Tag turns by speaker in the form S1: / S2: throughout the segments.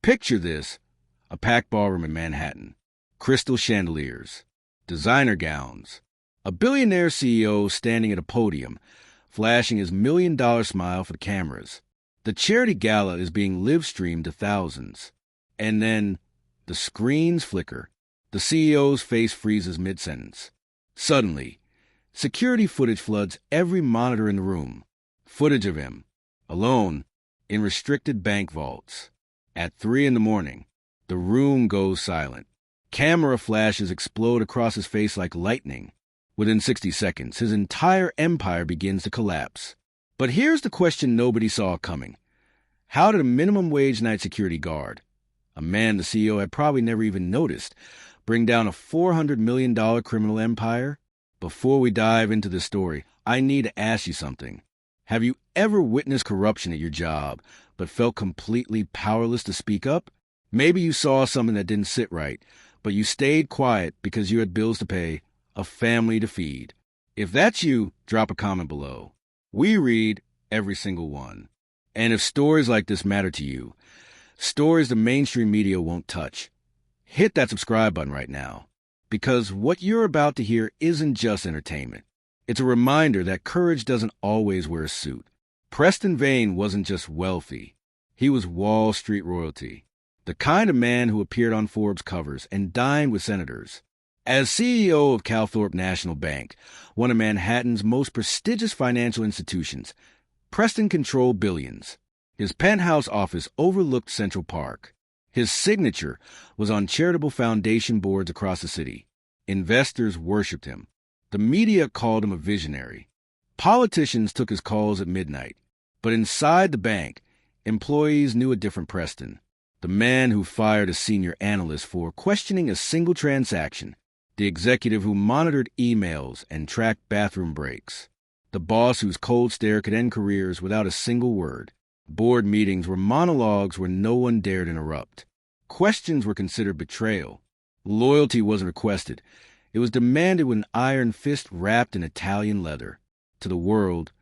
S1: Picture this, a packed ballroom in Manhattan, crystal chandeliers, designer gowns, a billionaire CEO standing at a podium, flashing his $1 million smile for the cameras. The charity gala is being live-streamed to thousands. And then the screens flicker. The CEO's face freezes mid-sentence. Suddenly, security footage floods every monitor in the room. Footage of him, alone, in restricted bank vaults. At 3 a.m, the room goes silent. Camera flashes explode across his face like lightning. Within 60 seconds, his entire empire begins to collapse. But here's the question nobody saw coming. How did a minimum wage night security guard, a man the CEO had probably never even noticed, bring down a $400 million criminal empire? Before we dive into this story, I need to ask you something. Have you ever witnessed corruption at your job, but felt completely powerless to speak up? Maybe you saw something that didn't sit right, but you stayed quiet because you had bills to pay, a family to feed. If that's you, drop a comment below. We read every single one. And if stories like this matter to you, stories the mainstream media won't touch, hit that subscribe button right now. Because what you're about to hear isn't just entertainment. It's a reminder that courage doesn't always wear a suit. Preston Vane wasn't just wealthy. He was Wall Street royalty. The kind of man who appeared on Forbes covers and dined with senators. As CEO of Calthorpe National Bank, one of Manhattan's most prestigious financial institutions, Preston controlled billions. His penthouse office overlooked Central Park. His signature was on charitable foundation boards across the city. Investors worshipped him. The media called him a visionary. Politicians took his calls at midnight. But inside the bank, employees knew a different Preston. The man who fired a senior analyst for questioning a single transaction. The executive who monitored emails and tracked bathroom breaks. The boss whose cold stare could end careers without a single word. Board meetings were monologues where no one dared interrupt. Questions were considered betrayal. Loyalty wasn't requested. It was demanded with an iron fist wrapped in Italian leather. To the world,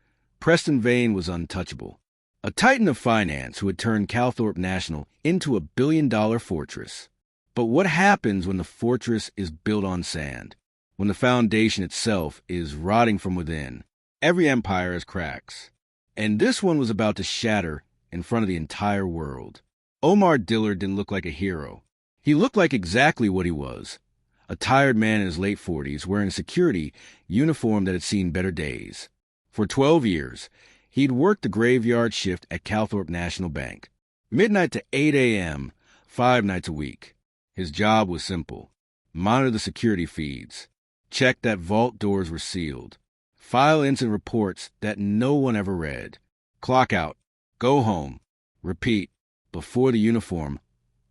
S1: Preston Vane was untouchable. A titan of finance who had turned Calthorpe National into a billion-dollar fortress. But what happens when the fortress is built on sand? When the foundation itself is rotting from within? Every empire has cracks. And this one was about to shatter in front of the entire world. Omar Dillard didn't look like a hero. He looked like exactly what he was. A tired man in his late 40s wearing a security uniform that had seen better days. For 12 years, he'd worked the graveyard shift at Calthorpe National Bank. Midnight to 8 a.m., 5 nights a week. His job was simple. Monitor the security feeds. Check that vault doors were sealed. File incident reports that no one ever read. Clock out. Go home. Repeat. Before the uniform,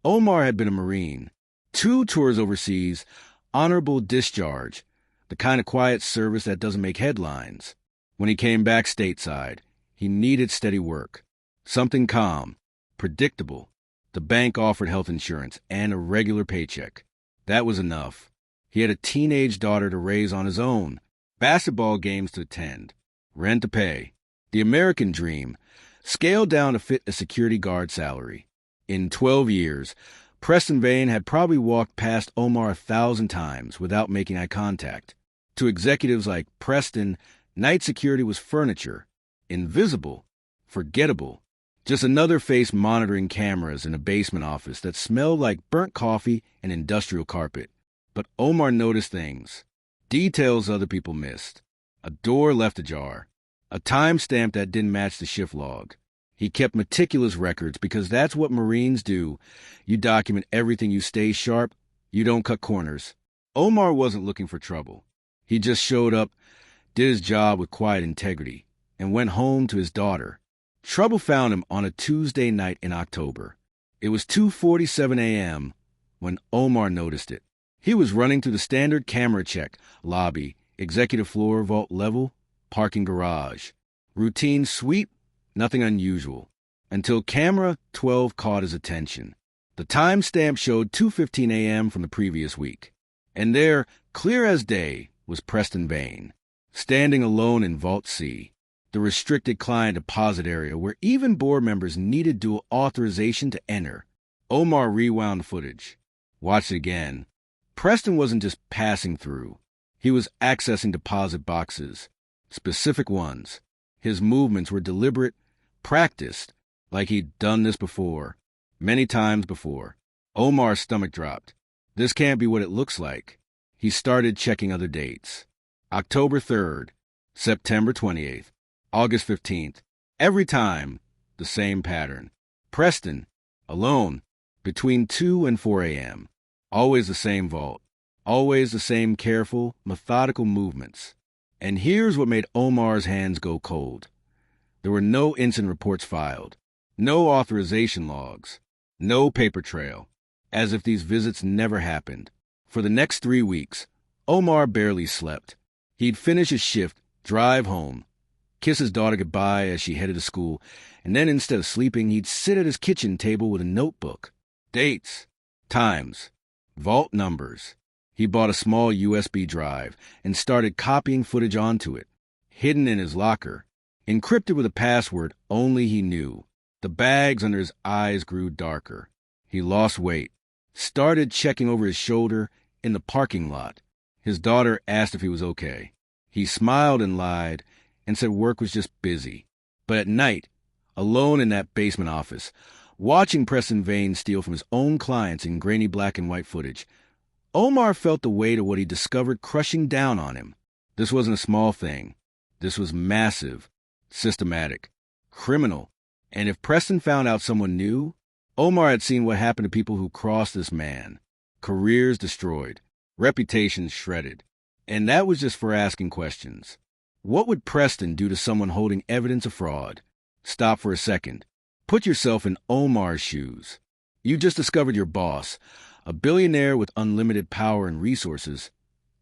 S1: Omar had been a Marine. 2 tours overseas, honorable discharge, the kind of quiet service that doesn't make headlines. When he came back stateside, he needed steady work. Something calm, predictable. The bank offered health insurance and a regular paycheck. That was enough. He had a teenage daughter to raise on his own, basketball games to attend, rent to pay. The American dream, scaled down to fit a security guard salary. In 12 years, Preston Vane had probably walked past Omar 1,000 times without making eye contact. To executives like Preston, night security was furniture, invisible, forgettable. Just another face monitoring cameras in a basement office that smelled like burnt coffee and industrial carpet. But Omar noticed things. Details other people missed. A door left ajar. A timestamp that didn't match the shift log. He kept meticulous records because that's what Marines do. You document everything, you stay sharp, you don't cut corners. Omar wasn't looking for trouble. He just showed up, did his job with quiet integrity, and went home to his daughter. Trouble found him on a Tuesday night in October. It was 2:47 a.m. when Omar noticed it. He was running through the standard camera check, lobby, executive floor, vault level, parking garage. Routine sweep, nothing unusual. Until camera 12 caught his attention. The timestamp showed 2:15 a.m. from the previous week. And there, clear as day, was Preston Vane, standing alone in Vault C, the restricted client deposit area where even board members needed dual authorization to enter. Omar rewound the footage. Watched it again. Preston wasn't just passing through. He was accessing deposit boxes. Specific ones. His movements were deliberate, practiced, like he'd done this before. Many times before. Omar's stomach dropped. This can't be what it looks like. He started checking other dates. October 3rd, September 28th, August 15th. Every time, the same pattern. Preston, alone, between 2 and 4 a.m. Always the same vault. Always the same careful, methodical movements. And here's what made Omar's hands go cold. There were no incident reports filed. No authorization logs. No paper trail. As if these visits never happened. For the next 3 weeks, Omar barely slept. He'd finish his shift, drive home, kiss his daughter goodbye as she headed to school, and then instead of sleeping, he'd sit at his kitchen table with a notebook. Dates, times, vault numbers. He bought a small USB drive and started copying footage onto it, hidden in his locker, encrypted with a password only he knew. The bags under his eyes grew darker. He lost weight, started checking over his shoulder in the parking lot. His daughter asked if he was okay. He smiled and lied and said work was just busy. But at night, alone in that basement office, watching Preston Vane steal from his own clients in grainy black and white footage, Omar felt the weight of what he discovered crushing down on him. This wasn't a small thing. This was massive, systematic, criminal. And if Preston found out someone knew, Omar had seen what happened to people who crossed this man. Careers destroyed, reputations shredded. And that was just for asking questions. What would Preston do to someone holding evidence of fraud? Stop for a second. Put yourself in Omar's shoes. You just discovered your boss, a billionaire with unlimited power and resources,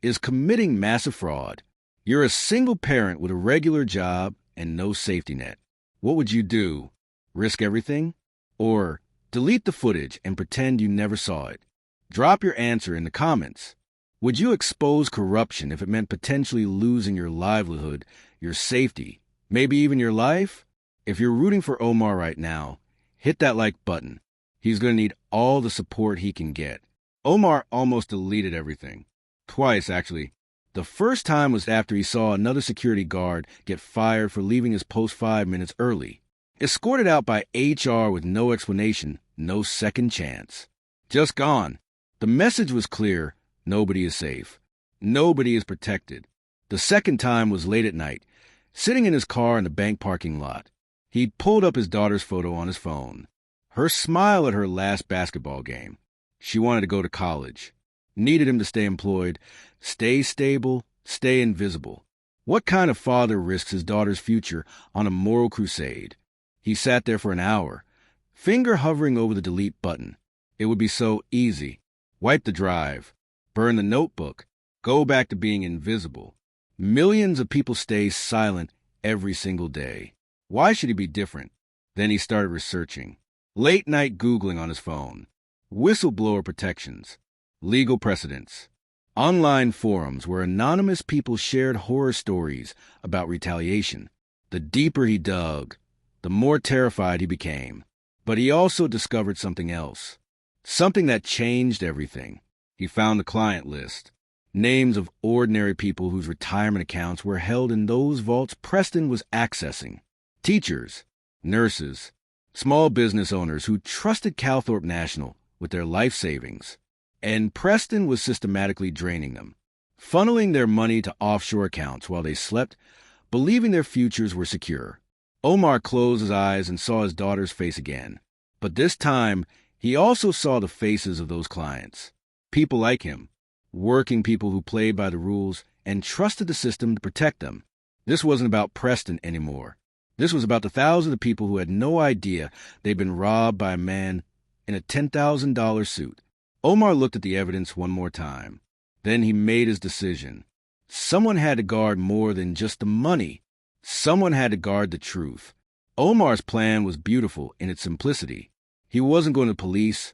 S1: is committing massive fraud. You're a single parent with a regular job and no safety net. What would you do? Risk everything? Or delete the footage and pretend you never saw it? Drop your answer in the comments. Would you expose corruption if it meant potentially losing your livelihood, your safety, maybe even your life? If you're rooting for Omar right now, hit that like button. He's going to need all the support he can get. Omar almost deleted everything. Twice, actually. The first time was after he saw another security guard get fired for leaving his post 5 minutes early. Escorted out by HR with no explanation, no second chance. Just gone. The message was clear. Nobody is safe. Nobody is protected. The second time was late at night, sitting in his car in the bank parking lot. He'd pulled up his daughter's photo on his phone. Her smile at her last basketball game. She wanted to go to college. Needed him to stay employed, stay stable, stay invisible. What kind of father risks his daughter's future on a moral crusade? He sat there for an hour, finger hovering over the delete button. It would be so easy. Wipe the drive. Burn the notebook. Go back to being invisible. Millions of people stay silent every single day. Why should he be different? Then he started researching. Late night Googling on his phone. Whistleblower protections. Legal precedents. Online forums where anonymous people shared horror stories about retaliation. The deeper he dug, the more terrified he became. But he also discovered something else. Something that changed everything. He found the client list. Names of ordinary people whose retirement accounts were held in those vaults Preston was accessing. Teachers, nurses, small business owners who trusted Calthorpe National with their life savings. And Preston was systematically draining them, funneling their money to offshore accounts while they slept, believing their futures were secure. Omar closed his eyes and saw his daughter's face again. But this time, he also saw the faces of those clients. People like him, working people who played by the rules and trusted the system to protect them. This wasn't about Preston anymore. This was about the thousands of people who had no idea they'd been robbed by a man in a $10,000 suit. Omar looked at the evidence one more time. Then he made his decision. Someone had to guard more than just the money. Someone had to guard the truth. Omar's plan was beautiful in its simplicity. He wasn't going to police.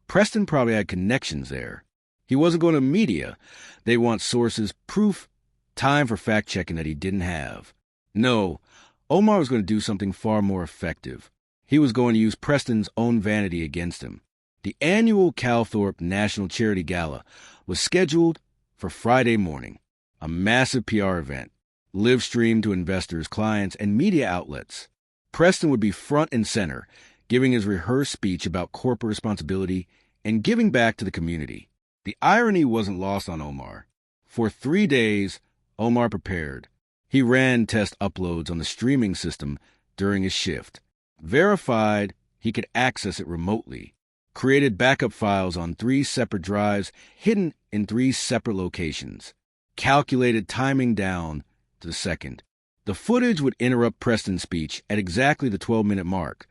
S1: Preston probably had connections there. He wasn't going to media. They want sources, proof, time for fact-checking that he didn't have. No, Omar was going to do something far more effective. He was going to use Preston's own vanity against him. The annual Calthorpe National Charity Gala was scheduled for Friday morning, a massive PR event, live-streamed to investors, clients, and media outlets. Preston would be front and center, giving his rehearsed speech about corporate responsibility and giving back to the community. The irony wasn't lost on Omar. For 3 days, Omar prepared. He ran test uploads on the streaming system during his shift, verified he could access it remotely, created backup files on 3 separate drives hidden in 3 separate locations, calculated timing down to the second. The footage would interrupt Preston's speech at exactly the 12-minute mark,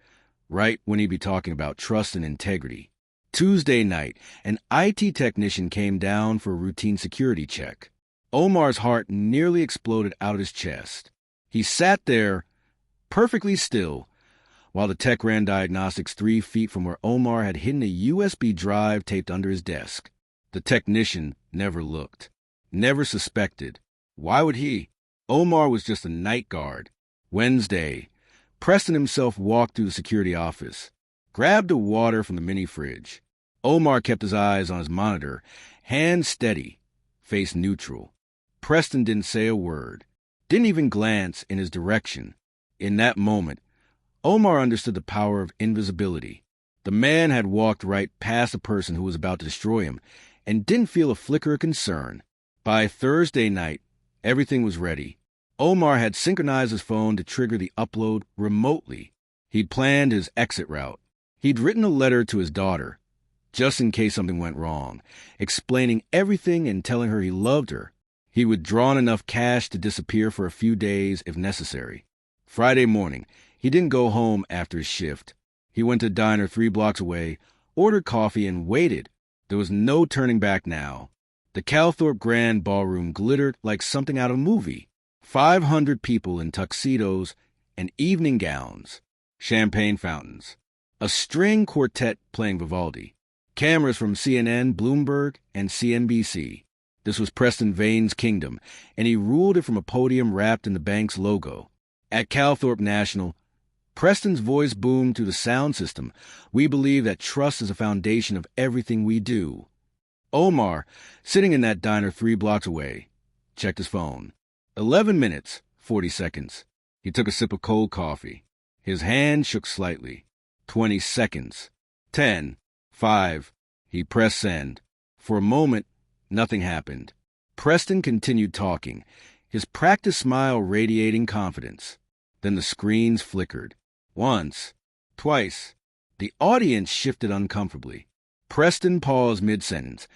S1: right when he'd be talking about trust and integrity. Tuesday night, an IT technician came down for a routine security check. Omar's heart nearly exploded out of his chest. He sat there, perfectly still, while the tech ran diagnostics 3 feet from where Omar had hidden a USB drive taped under his desk. The technician never looked, never suspected. Why would he? Omar was just a night guard. Wednesday, Preston himself walked through the security office, grabbed a water from the mini fridge. Omar kept his eyes on his monitor, hands steady, face neutral. Preston didn't say a word, didn't even glance in his direction. In that moment, Omar understood the power of invisibility. The man had walked right past the person who was about to destroy him and didn't feel a flicker of concern. By Thursday night, everything was ready. Omar had synchronized his phone to trigger the upload remotely. He'd planned his exit route. He'd written a letter to his daughter, just in case something went wrong, explaining everything and telling her he loved her. He would draw enough cash to disappear for a few days if necessary. Friday morning, he didn't go home after his shift. He went to a diner 3 blocks away, ordered coffee, and waited. There was no turning back now. The Calthorpe Grand Ballroom glittered like something out of a movie. 500 people in tuxedos and evening gowns, champagne fountains, a string quartet playing Vivaldi, cameras from CNN, Bloomberg, and CNBC. This was Preston Vane's kingdom, and he ruled it from a podium wrapped in the bank's logo. At Calthorpe National, Preston's voice boomed through the sound system. We believe that trust is a foundation of everything we do. Omar, sitting in that diner 3 blocks away, checked his phone. 11 minutes, 40 seconds. He took a sip of cold coffee. His hand shook slightly. 20 seconds. 10. 5. He pressed send. For a moment, nothing happened. Preston continued talking, his practiced smile radiating confidence. Then the screens flickered. Once. Twice. The audience shifted uncomfortably. Preston paused mid-sentence,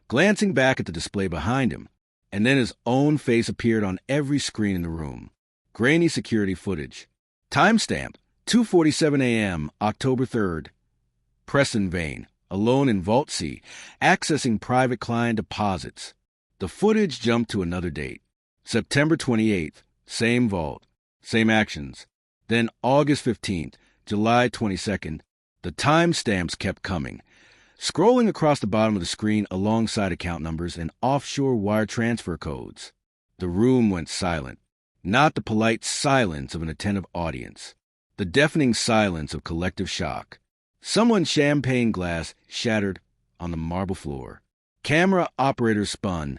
S1: glancing back at the display behind him, and then his own face appeared on every screen in the room. Grainy security footage. Timestamp, 2:47 a.m., October 3rd. Preston Vane, alone in Vault C, accessing private client deposits. The footage jumped to another date. September 28th, same vault, same actions. Then August 15th, July 22nd. The timestamps kept coming, scrolling across the bottom of the screen alongside account numbers and offshore wire transfer codes. The room went silent. Not the polite silence of an attentive audience. The deafening silence of collective shock. Someone's champagne glass shattered on the marble floor. Camera operators spun,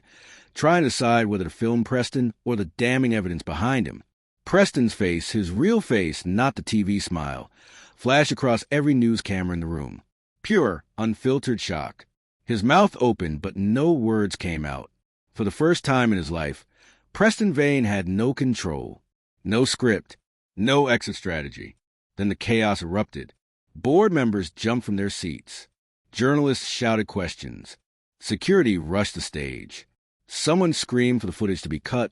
S1: trying to decide whether to film Preston or the damning evidence behind him. Preston's face, his real face, not the TV smile, flashed across every news camera in the room. Pure, unfiltered shock. His mouth opened, but no words came out. For the first time in his life, Preston Vane had no control, no script, no exit strategy. Then the chaos erupted. Board members jumped from their seats. Journalists shouted questions. Security rushed the stage. Someone screamed for the footage to be cut,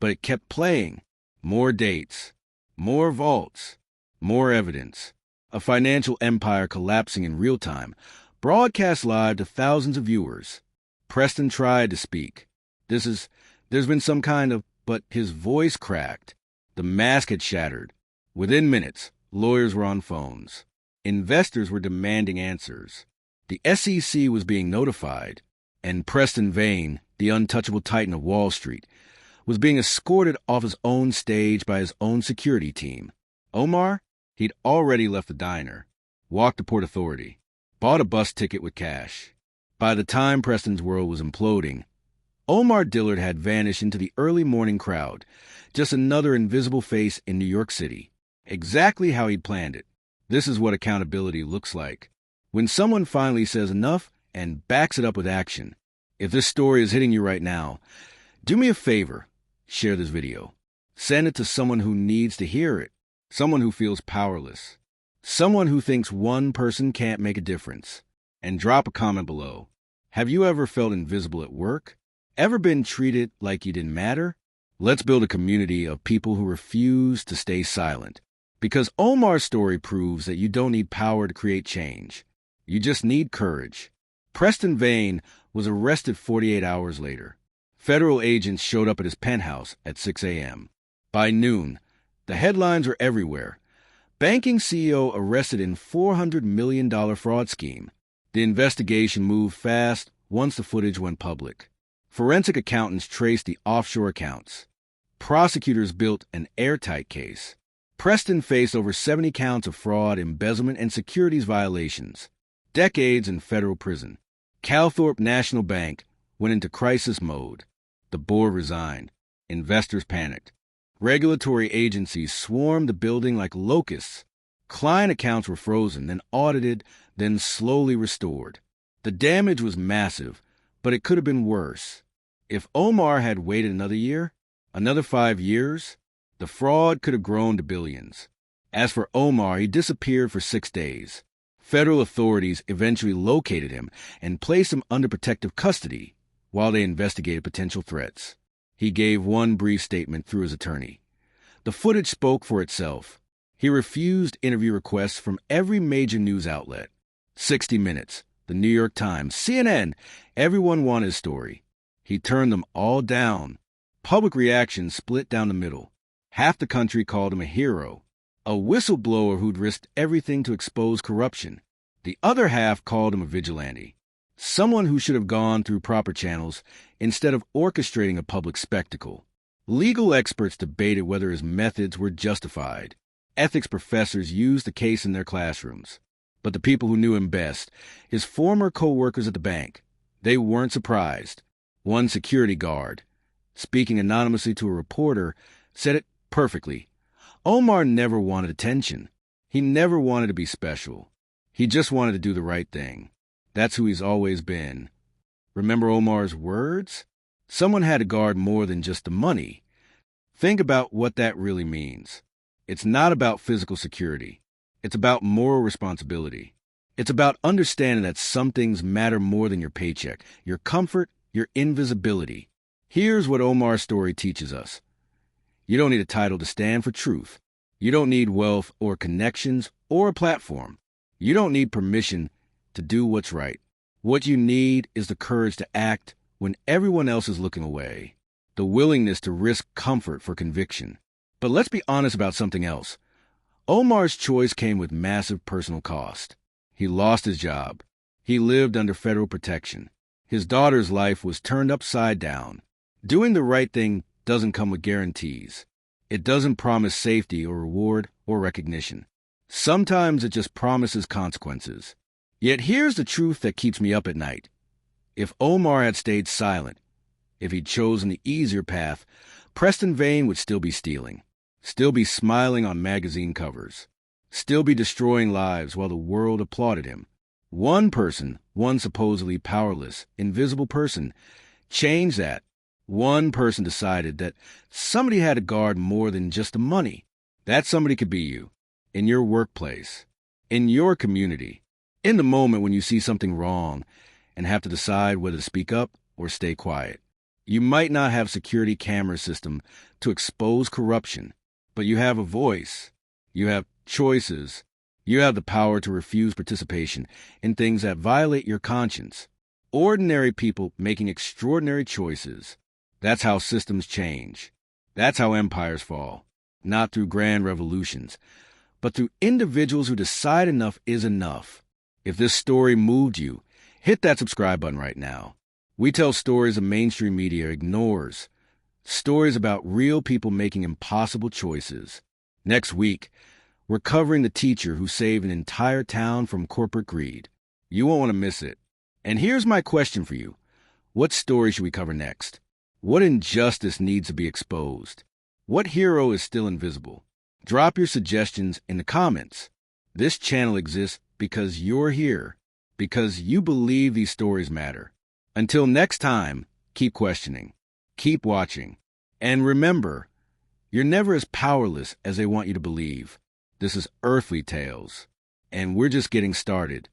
S1: but it kept playing. More dates, more vaults, more evidence. A financial empire collapsing in real time, broadcast live to thousands of viewers. Preston tried to speak. There's been some kind of, but his voice cracked. The mask had shattered. Within minutes, lawyers were on phones. Investors were demanding answers. The SEC was being notified, and Preston Vane, the untouchable titan of Wall Street, was being escorted off his own stage by his own security team. Omar? He'd already left the diner, walked to Port Authority. bought a bus ticket with cash. By the time Preston's world was imploding, Omar Dillard had vanished into the early morning crowd, just another invisible face in New York City. Exactly how he'd planned it. This is what accountability looks like. When someone finally says enough and backs it up with action. If this story is hitting you right now, do me a favor, share this video. Send it to someone who needs to hear it, someone who feels powerless, someone who thinks one person can't make a difference. And drop a comment below. Have you ever felt invisible at work? Ever been treated like you didn't matter? Let's build a community of people who refuse to stay silent. Because Omar's story proves that you don't need power to create change. You just need courage. Preston Vane was arrested 48 hours later. Federal agents showed up at his penthouse at 6 a.m. By noon, the headlines were everywhere. Banking CEO arrested in $400 million fraud scheme. The investigation moved fast once the footage went public. Forensic accountants traced the offshore accounts. Prosecutors built an airtight case. Preston faced over 70 counts of fraud, embezzlement, and securities violations. Decades in federal prison. Calthorpe National Bank went into crisis mode. The board resigned. Investors panicked. Regulatory agencies swarmed the building like locusts. Client accounts were frozen, then audited, then slowly restored. The damage was massive, but it could have been worse. If Omar had waited another year, another 5 years, the fraud could have grown to billions. As for Omar, he disappeared for 6 days. Federal authorities eventually located him and placed him under protective custody while they investigated potential threats. He gave one brief statement through his attorney. The footage spoke for itself. He refused interview requests from every major news outlet. 60 Minutes, The New York Times, CNN, everyone wanted his story. He turned them all down. Public reaction split down the middle. Half the country called him a hero, a whistleblower who'd risked everything to expose corruption. The other half called him a vigilante, someone who should have gone through proper channels instead of orchestrating a public spectacle. Legal experts debated whether his methods were justified. Ethics professors used the case in their classrooms. But the people who knew him best, his former co-workers at the bank, they weren't surprised. One security guard, speaking anonymously to a reporter, said it perfectly. Omar never wanted attention. He never wanted to be special. He just wanted to do the right thing. That's who he's always been. Remember Omar's words? Someone had to guard more than just the money. Think about what that really means. It's not about physical security. It's about moral responsibility. It's about understanding that some things matter more than your paycheck, your comfort, your invisibility. Here's what Omar's story teaches us. You don't need a title to stand for truth. You don't need wealth or connections or a platform. You don't need permission to do what's right. What you need is the courage to act when everyone else is looking away. The willingness to risk comfort for conviction. But let's be honest about something else. Omar's choice came with massive personal cost. He lost his job. He lived under federal protection. His daughter's life was turned upside down. Doing the right thing doesn't come with guarantees. It doesn't promise safety or reward or recognition. Sometimes it just promises consequences. Yet here's the truth that keeps me up at night. If Omar had stayed silent, if he'd chosen the easier path, Preston Vane would still be stealing, still be smiling on magazine covers, still be destroying lives while the world applauded him. One person, one supposedly powerless, invisible person, changed that. One person decided that somebody had to guard more than just the money. That somebody could be you, in your workplace, in your community, in the moment when you see something wrong and have to decide whether to speak up or stay quiet. You might not have a security camera system to expose corruption, but you have a voice. You have choices. You have the power to refuse participation in things that violate your conscience. Ordinary people making extraordinary choices. That's how systems change. That's how empires fall. Not through grand revolutions, but through individuals who decide enough is enough. If this story moved you, hit that subscribe button right now. We tell stories the mainstream media ignores. Stories about real people making impossible choices. Next week, we're covering the teacher who saved an entire town from corporate greed. You won't want to miss it. And here's my question for you. What story should we cover next? What injustice needs to be exposed? What hero is still invisible? Drop your suggestions in the comments. This channel exists because you're here, because you believe these stories matter. Until next time, keep questioning, keep watching, and remember, you're never as powerless as they want you to believe. This is Earthly Tales, and we're just getting started.